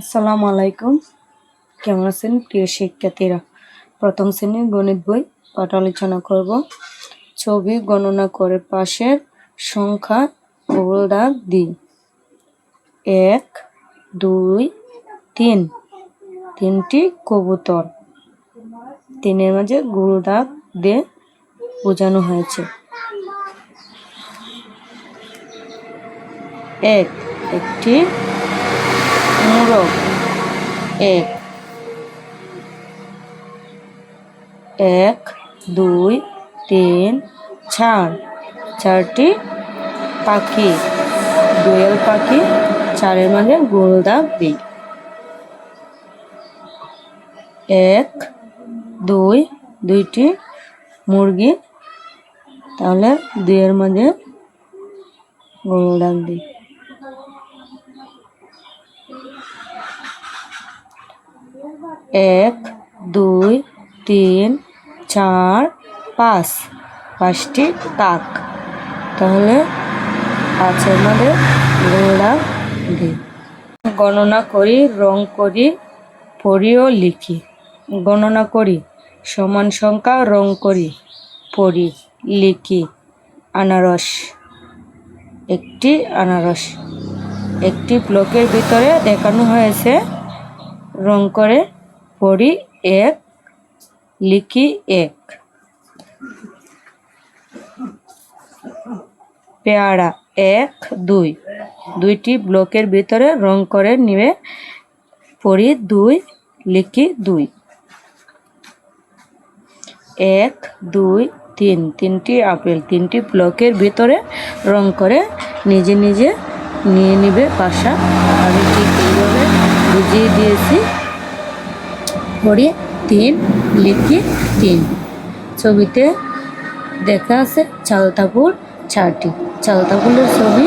আসসালামু আলাইকুম। কেমন আছেন প্রিয় শিক্ষার্থীরা? প্রথম শ্রেণীর গণিত বই পাঠ আলোচনা করব। ছবি গণনা করে পাশের সংখ্যা গোল দাগ দিই। 1, 2, 3। তিনটি কবুতর। 3-এর মাঝে গোল দাগ দিয়ে বোঝানো হয়েছে। 1, একটি মোরগ। 1, 1, 2, 3, 4। 4টি পাখি। দোয়েল পাখি। 4-এর মাঝে গোল দাগ দিই। 1, 2, 2টি মুরগি। তাহলে 2-এর মাঝে গোল দাগ দিই। 1, 2, 3, 4, 5। 5টি কাক। তাহলে 5-এর মাঝে গোল দাগ দিই। গণনা করি, রং করি, পড়ি ও লিখি। গণনা করি, সমান সংখ্যা রং করি, পড়ি, লিখি। আনারস। একটি আনারস। একটি ব্লকের ভিতরে দেখানো হয়েছে, রং করে পড়ি 1, লিখি 1। পেয়ারা। 1, 2। 2টি ব্লকের ভিতরে রং করে নিবে, পড়ি 2, লিখি 2। 1, 2, 3। 3টি আপেল। 3টি ব্লকের ভিতরে রং করে নিজে নিজে নিয়ে নিবে বাসা। আমি ঠিক এইভাবে বুঝিয়ে দিয়েছি। পড়ি 3, লিখি 3। ছবিতে দেখা আছে চালতাপুর 4টি। চালতাপুরের ছবি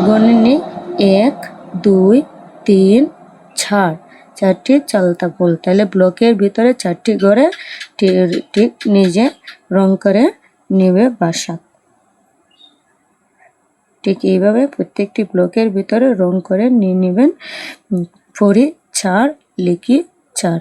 গণে নিই। 1, 2, 3, 4। 4টি চালতাপুর। তাহলে ব্লকের ভিতরে 4টি ঘরে ঠিক নিজে রং করে নেবে বাসা। ঠিক এইভাবে প্রত্যেকটি ব্লকের ভিতরে রং করে নিয়ে নেবেন। পড়ি 4, লিখি 4।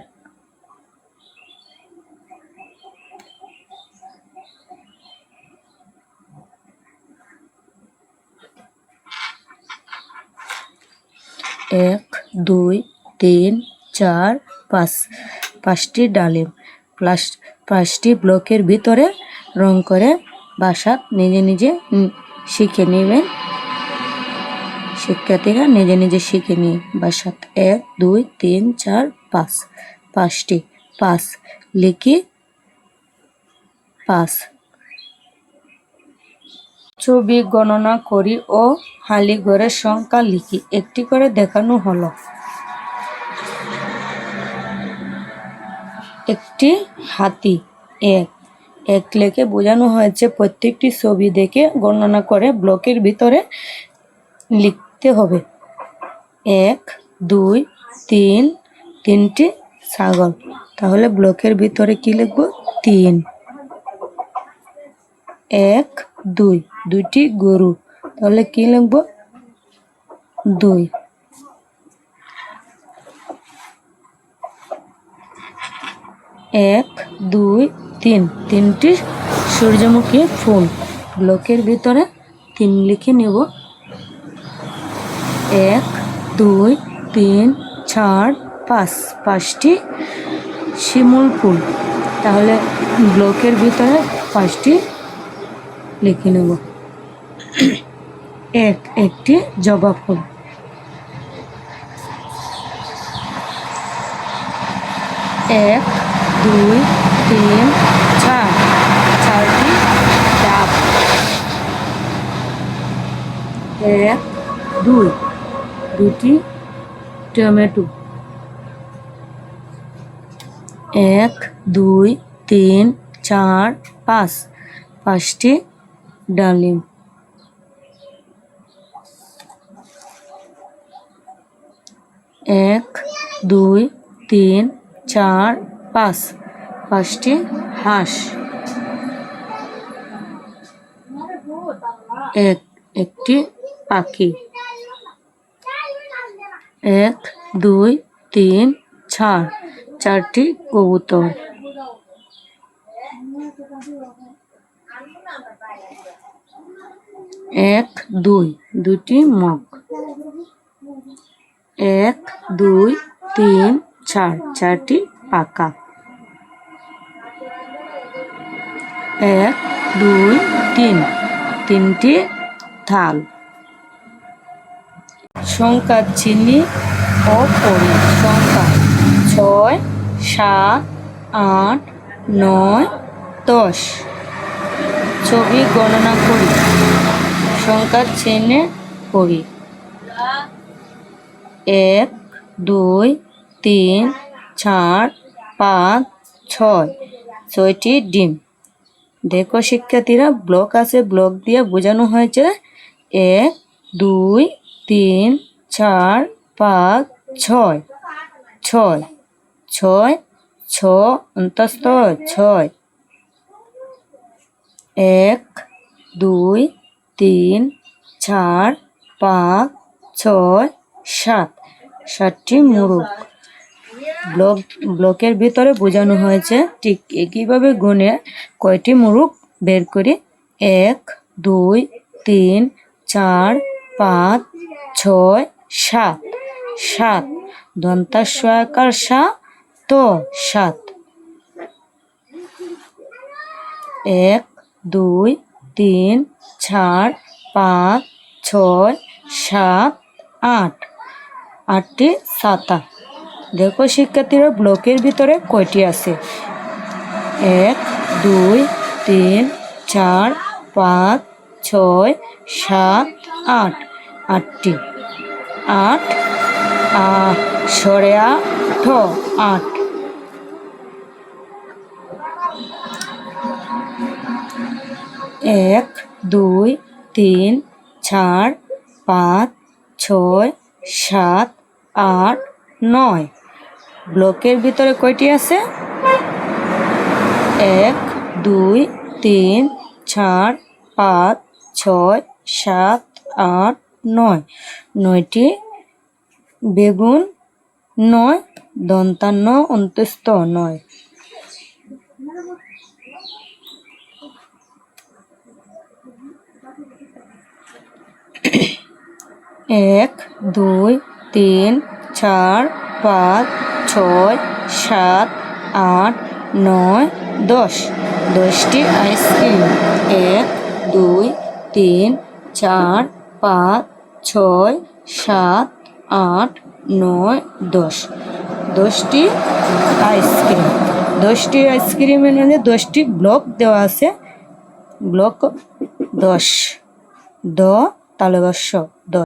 এক, 2, 3, 4, 5। 5টি ডালিম। 5টি ব্লকের ভিতরে রং করে বাসা নিজে নিজে শিখে নেবেন। শিক্ষার্থীরা নিজে নিজে শিখে নিয়ে বাসাত। 1, 2, 3, 4, 5। 5টি। 5, লিখি 5। ছবি গণনা করি ও খালি ঘরের সংখ্যা লিখি। একটি করে দেখানো হলো। একটি হাতি। 1, 1 লিখে বোঝানো হয়েছে প্রত্যেকটি ছবি দেখে গণনা করে ব্লকের ভিতরে লিখতে হবে। 1, 2, 3। 3টি ছাগল। তাহলে ব্লকের ভিতরে কি লিখব? 3। 1, 2। 2টি গরু। তাহলে কি লিখব? 2। 1, 2, 3। 3টি সূর্যমুখী ফুল। ব্লকের ভিতরে 3 লিখে নেব। 1, 2, 3, 4, 5। 5টি শিমুল ফুল। তাহলে ব্লকের ভিতরে 5টি লিখে নেব। একটি জবা ফুল। 1, 2, 3, 4। 4টি ডাব। 1, 2। 2টি টমেটো। 1, 2, 3, 4, 5। 5টি ডালিম। 1, 2, 3, 4, 5। 5টি হাঁস। একটি পাখি। 1 2 3 4 4টি কবুতর। 1 2 2টি মগ। 1 2 3 4 4টি পাকা। 1 2 3 3টি থাল। সংখ্যার চিনি ও পড়ি। সংখ্যা 6 7 8 9 10। ছবি গণনা করি। সংখ্যার চিহ্নে পড়ি। 1 2 3 4 5 6 6টি ডিম। দেখো শিক্ষার্থীরা, ব্লক আছে, ব্লক দিয়ে বোঝানো হয়েছে 1 2 3 4 5 6 6 6 6 অন্তস্থ 6। 1 2 3 4 5 6 7 7টি মোরগ। ব্লকের ভিতরে বোঝানো হয়েছে। ঠিক একইভাবে গুণে কয়টি মোরগ বের করি। 1 2 3 4 5 6 7 7 দন্তাস্ব আকার সা তো 7। 1 2 3 4 5 6 7 8 8টি ছাতা। দেখো শিক্ষার্থীরা, ব্লকের ভিতরে কয়টি আছে। 1 2 3 4 5 6 7 8 8টি। 8 সরে 8। 1 2 3 4 5 6 7 8 9। ব্লকের ভিতরে কয়টি আছে। 1 2 3 4 5 6 7 8 9। 9টি বেগুন 9 দন্তান্ন অন্তস্থ 9। 1 2 3 4 5 6 7 8 9 10। 10টি আইসক্রিম। 1 2 3 4 5 6 7 8 9 10। 10টি আইসক্রিম। 10টি আইসক্রিমের মধ্যে 10টি ব্লক দেওয়া আছে। ব্লক 10 দ তালব্য 10।